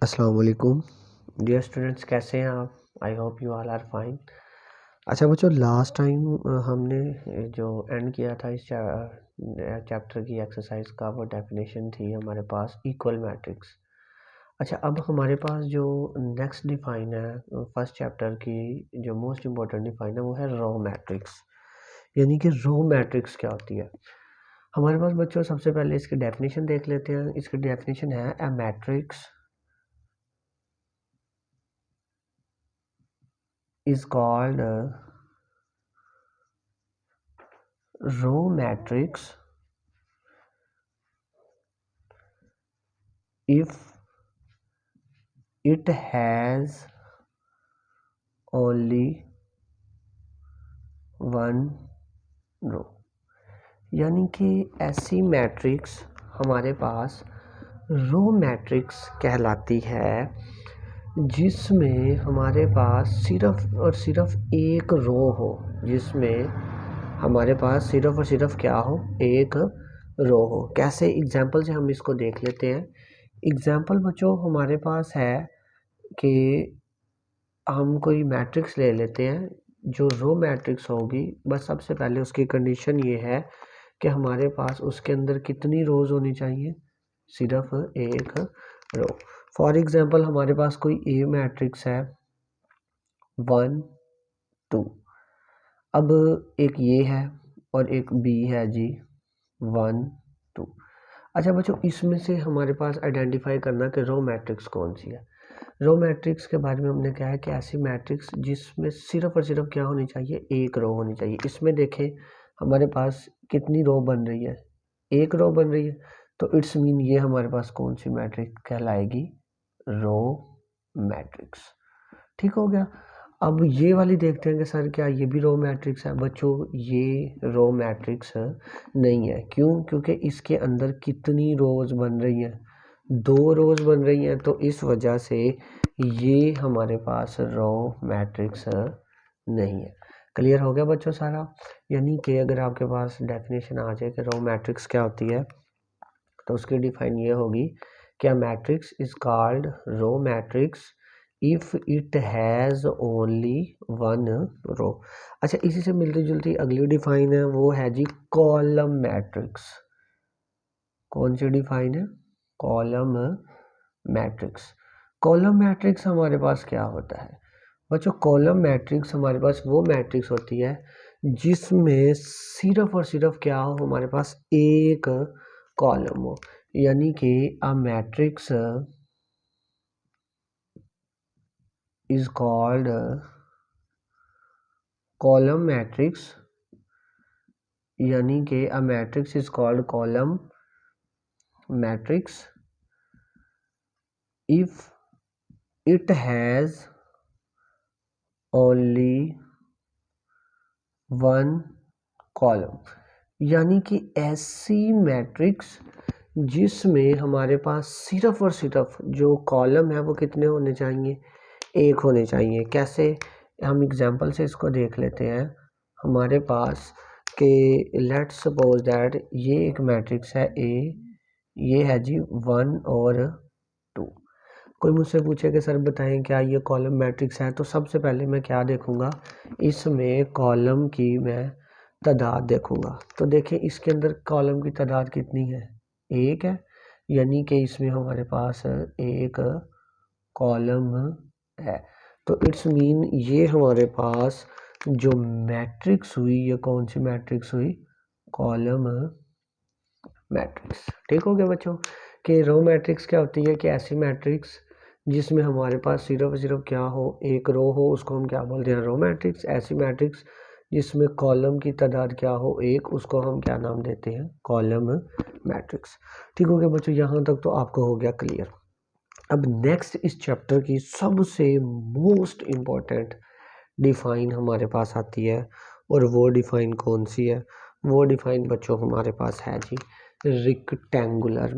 अस्सलाम वालेकुम dear students, कैसे हैं आप? I hope you all are fine. अच्छा बच्चों, लास्ट टाइम हमने जो एंड किया था इस चैप्टर की एक्सरसाइज का, वो डेफिनेशन थी हमारे पास इक्वल मैट्रिक्स। अच्छा, अब हमारे पास जो नेक्स्ट डिफाइन है फर्स्ट चैप्टर की, जो मोस्ट इम्पोर्टेंट डिफाइन है वो है रो मैट्रिक्स। यानी कि रो मैट्रिक्स क्या होती है हमारे पास बच्चों? सबसे पहले इसकी डेफिनेशन देख लेते हैं। इसकी डेफिनेशन है ए matrix is called row matrix if it has only one row। यानी कि ऐसी मैट्रिक्स हमारे पास रो मैट्रिक्स कहलाती है जिसमें हमारे पास सिर्फ और सिर्फ एक रो हो, जिसमें हमारे पास सिर्फ और सिर्फ क्या हो, एक रो हो। कैसे? एग्जाम्पल से हम इसको देख लेते हैं। एग्जाम्पल बच्चों हमारे पास है कि हम कोई मैट्रिक्स ले लेते हैं जो रो मैट्रिक्स होगी। बस सबसे पहले उसकी कंडीशन ये है कि हमारे पास उसके अंदर कितनी रोज होनी चाहिए, सिर्फ एक रो। फॉर एग्जाम्पल हमारे पास कोई ए मैट्रिक्स है 1 2, अब एक ये है और एक बी है जी 1 2। अच्छा बच्चों, इसमें से हमारे पास आइडेंटिफाई करना कि रो मैट्रिक्स कौन सी है। रो मैट्रिक्स के बारे में हमने कहा है कि ऐसी मैट्रिक्स जिसमें सिर्फ और सिर्फ क्या होनी चाहिए, एक रो होनी चाहिए। इसमें देखें हमारे पास कितनी रो बन रही है, एक रो बन रही है, तो इट्स मीन ये हमारे पास कौन सी मैट्रिक्स कहलाएगी, रो मैट्रिक्स। ठीक हो गया। अब ये वाली देखते हैं कि सर क्या ये भी रो मैट्रिक्स है? बच्चों ये रो मैट्रिक्स नहीं है। क्यों? क्योंकि इसके अंदर कितनी रोज बन रही हैं, 2 रोज बन रही हैं, तो इस वजह से ये हमारे पास रो मैट्रिक्स नहीं है। क्लियर हो गया बच्चों सारा? यानी कि अगर आपके पास डेफिनेशन आ जाए कि रो मैट्रिक्स क्या होती है, तो उसकी डिफाइन ये होगी कि matrix is called row matrix if it has only one row. अच्छा, इसी से मिलती जुलती अगली डिफाइन है, वो है जी कॉलम मैट्रिक्स। कौन सी डिफाइन है? Column matrix. कॉलम मैट्रिक्स हमारे पास क्या होता है बच्चों? कॉलम मैट्रिक्स हमारे पास वो मैट्रिक्स होती है जिसमें सिर्फ और सिर्फ क्या हो, हमारे पास एक कॉलम हो। यानी कि a matrix is called column matrix। यानी कि a matrix is called column matrix if it has only one column। यानी कि ऐसी मैट्रिक्स जिसमें हमारे पास सिर्फ और सिर्फ जो कॉलम है वो कितने होने चाहिए, एक होने चाहिए। कैसे? हम एग्जांपल से इसको देख लेते हैं। हमारे पास के लेट्स सपोज दैट ये एक मैट्रिक्स है ए, ये है जी 1 और 2। कोई मुझसे पूछे कि सर बताएं क्या ये कॉलम मैट्रिक्स है, तो सबसे पहले मैं क्या देखूंगा, इसमें कॉलम की मैं तादाद देखूंगा। तो देखिए इसके अंदर कॉलम की तादाद कितनी है, एक है। यानी कि इसमें हमारे पास एक कॉलम है। तो इट्स मीन ये हमारे पास जो मैट्रिक्स हुई, ये कौन सी मैट्रिक्स हुई, कॉलम मैट्रिक्स। ठीक हो गया बच्चों? कि रो मैट्रिक्स क्या होती है कि ऐसी मैट्रिक्स जिसमें हमारे पास सिर्फ सिर्फ क्या हो, एक रो हो, उसको हम क्या बोलते हैं, रो मैट्रिक्स। ऐसी मैट्रिक्स जिसमें कॉलम की तादाद क्या हो, एक, उसको हम क्या नाम देते हैं, कॉलम मैट्रिक्स। ठीक हो गया बच्चों? यहाँ तक तो आपको हो गया क्लियर। अब नेक्स्ट इस चैप्टर की सबसे मोस्ट इम्पॉर्टेंट डिफाइन हमारे पास आती है, और वो डिफाइन कौन सी है? वो डिफाइन बच्चों हमारे पास है जी रेक्टेंगुलर